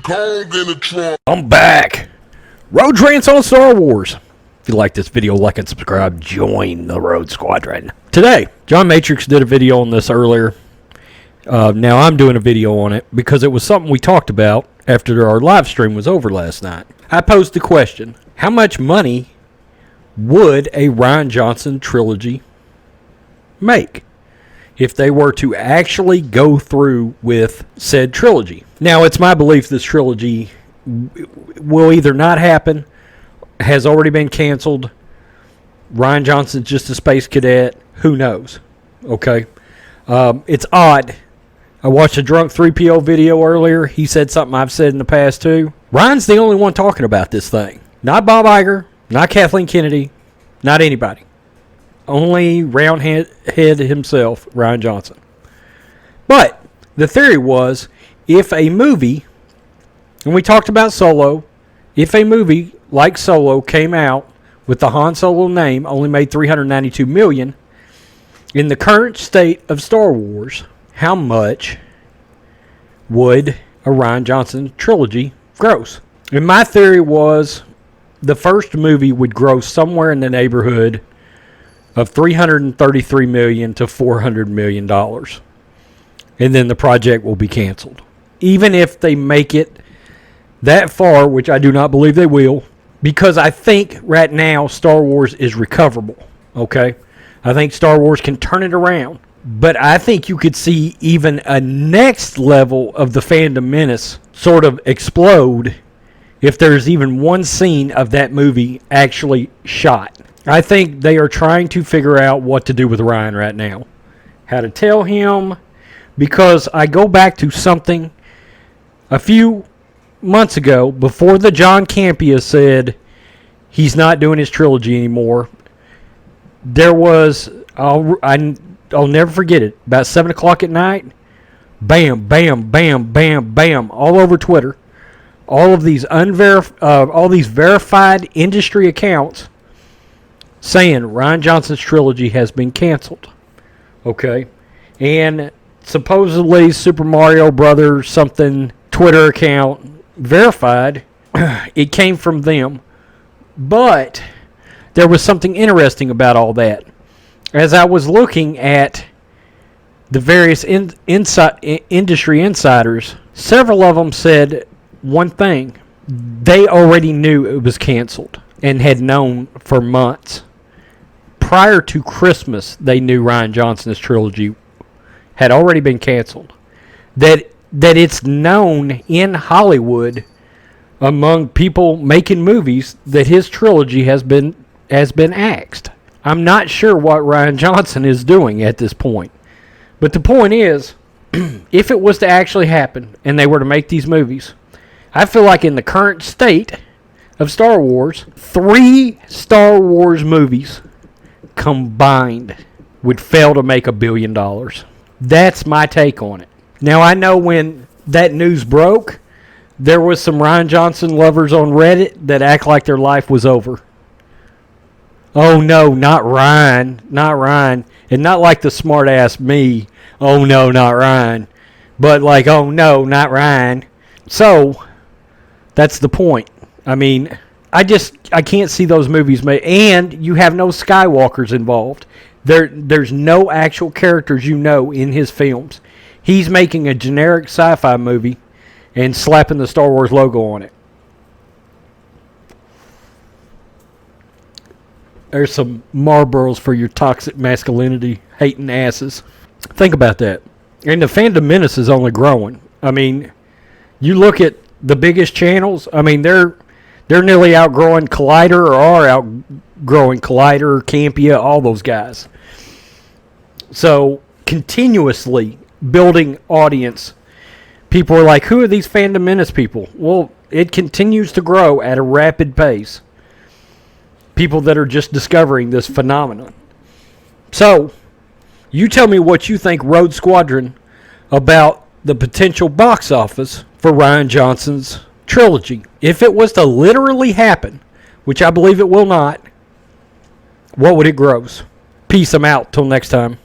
Kong in the trunk. I'm back. Road Rants on Star Wars. If you like this video, like and subscribe. Join the Road Squadron. Today, John Matrix did a video on this earlier. Now I'm doing a video on it because it was something we talked about after our live stream was over last night. I posed the question, how much money would a Rian Johnson trilogy make if they were to actually go through with said trilogy? Now, it's my belief this trilogy will either not happen, has already been canceled, Rian Johnson's just a space cadet, who knows, okay? It's odd. I watched a Drunk 3PO video earlier. He said something I've said in the past too. Ryan's the only one talking about this thing. Not Bob Iger, not Kathleen Kennedy, not anybody. Only roundhead himself, Rian Johnson. But the theory was, if a movie, and we talked about Solo, if a movie like Solo came out with the Han Solo name, only made $392 million, in the current state of Star Wars, how much would a Rian Johnson trilogy gross? And my theory was the first movie would gross somewhere in the neighborhood of $333 million to $400 million. And then the project will be canceled. Even if they make it that far, which I do not believe they will, because I think right now Star Wars is recoverable. Okay? I think Star Wars can turn it around. But I think you could see even a next level of the fandom menace sort of explode if there's even one scene of that movie actually shot. I think they are trying to figure out what to do with Ryan right now. How to tell him, because I go back to something a few months ago before the John Campea said he's not doing his trilogy anymore. There was, I'll never forget it, about 7 o'clock at night, bam, bam, bam, bam, bam, all over Twitter. All of these all these verified industry accounts saying Rian Johnson's trilogy has been canceled. Okay? And supposedly Super Mario Brothers something Twitter account verified. It came from them. But there was something interesting about all that. As I was looking at the various industry insiders, several of them said one thing. They already knew it was canceled and had known for months. Prior to Christmas, they knew Rian Johnson's trilogy had already been canceled. That it's known in Hollywood among people making movies that his trilogy has been axed. I'm not sure what Rian Johnson is doing at this point. But the point is, if it was to actually happen and they were to make these movies, I feel like in the current state of Star Wars, 3 Star Wars movies combined would fail to make $1 billion. That's my take on it. Now, I know when that news broke, there was some Rian Johnson lovers on Reddit that act like their life was over. Oh, no, not Ryan. Not Ryan. And not like the smart-ass me. Oh, no, not Ryan. But like, oh, no, not Ryan. So, that's the point. I mean, I can't see those movies made. And you have no Skywalkers involved. There's no actual characters in his films. He's making a generic sci-fi movie and slapping the Star Wars logo on it. There's some Marlboros for your toxic masculinity hating asses. Think about that. And the fandom menace is only growing. I mean, you look at the biggest channels. I mean, they're nearly outgrowing Collider, or are outgrowing Collider, Campea, all those guys. So continuously building audience. People are like, who are these fandom menace people? Well, it continues to grow at a rapid pace. People that are just discovering this phenomenon. So, you tell me what you think, Road Squadron, about the potential box office for Rian Johnson's trilogy. If it was to literally happen, which I believe it will not, what would it gross? Peace, I'm out. Till next time.